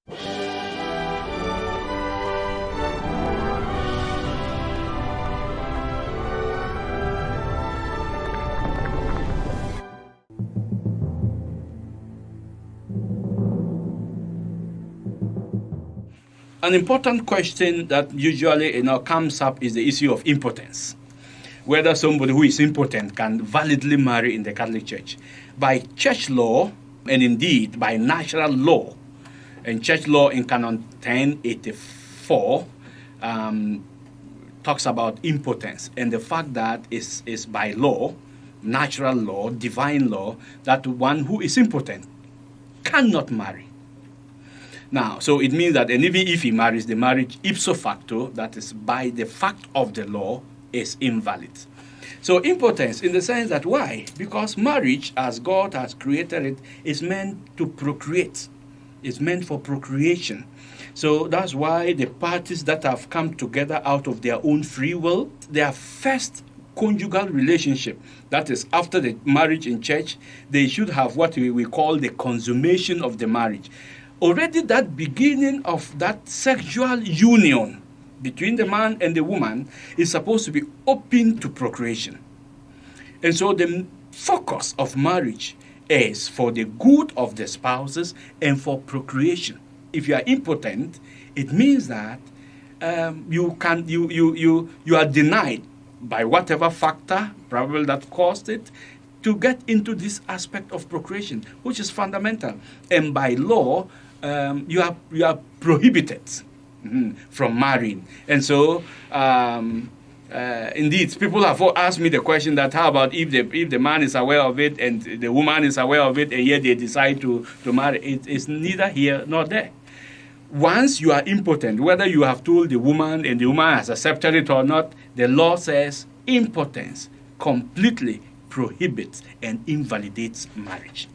An important question that usually comes up is the issue of impotence. Whether somebody who is impotent can validly marry in the Catholic Church. By church law, and indeed by natural law, and church law in Canon 1084 talks about impotence and the fact that is by law, natural law, divine law, that one who is impotent cannot marry. Now, so it means that, and even if he marries, the marriage ipso facto, that is by the fact of the law, is invalid. So impotence in the sense that why? Because marriage, as God has created it, is meant to procreate. It's meant for procreation. So that's why the parties that have come together out of their own free will, their first conjugal relationship, that is after the marriage in church, they should have what we call the consummation of the marriage. Already that beginning of that sexual union between the man and the woman is supposed to be open to procreation. And so the focus of marriage is for the good of the spouses and for procreation. If you are impotent, it means that you are denied by whatever factor, probably that caused it, to get into this aspect of procreation, which is fundamental. And by law, you are prohibited from marrying. And so, indeed, people have asked me the question that how about if the man is aware of it and the woman is aware of it and yet they decide to marry? It's neither here nor there. Once you are impotent, whether you have told the woman and the woman has accepted it or not, the law says impotence completely prohibits and invalidates marriage.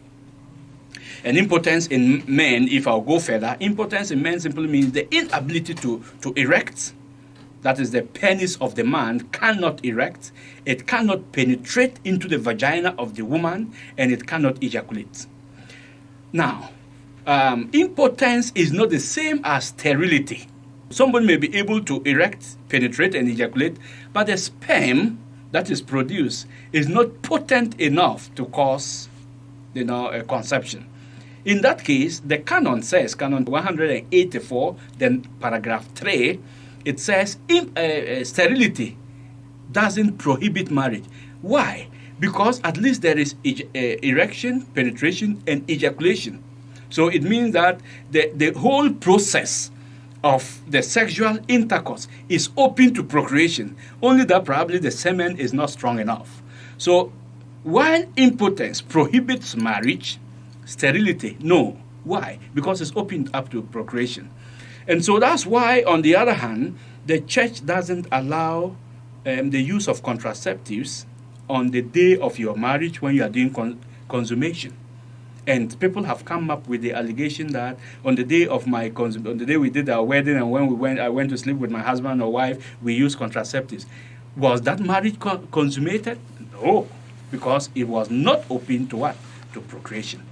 And impotence in men, if I'll go further, impotence in men simply means the inability to erect. That is, the penis of the man cannot erect, it cannot penetrate into the vagina of the woman, and it cannot ejaculate. Now, impotence is not the same as sterility. Somebody may be able to erect, penetrate, and ejaculate, but the sperm that is produced is not potent enough to cause a conception. In that case, the canon says, Canon 184, then paragraph 3, it says sterility doesn't prohibit marriage. Why? Because at least there is erection, penetration, and ejaculation. So it means that the whole process of the sexual intercourse is open to procreation, only that probably the semen is not strong enough. So while impotence prohibits marriage, sterility, no. Why? Because it's opened up to procreation. And so that's why, on the other hand, the church doesn't allow the use of contraceptives on the day of your marriage when you are doing consummation. And people have come up with the allegation that on the day of on the day we did our wedding and when I went to sleep with my husband or wife, we used contraceptives. Was that marriage consummated? No, because it was not open to what? To procreation.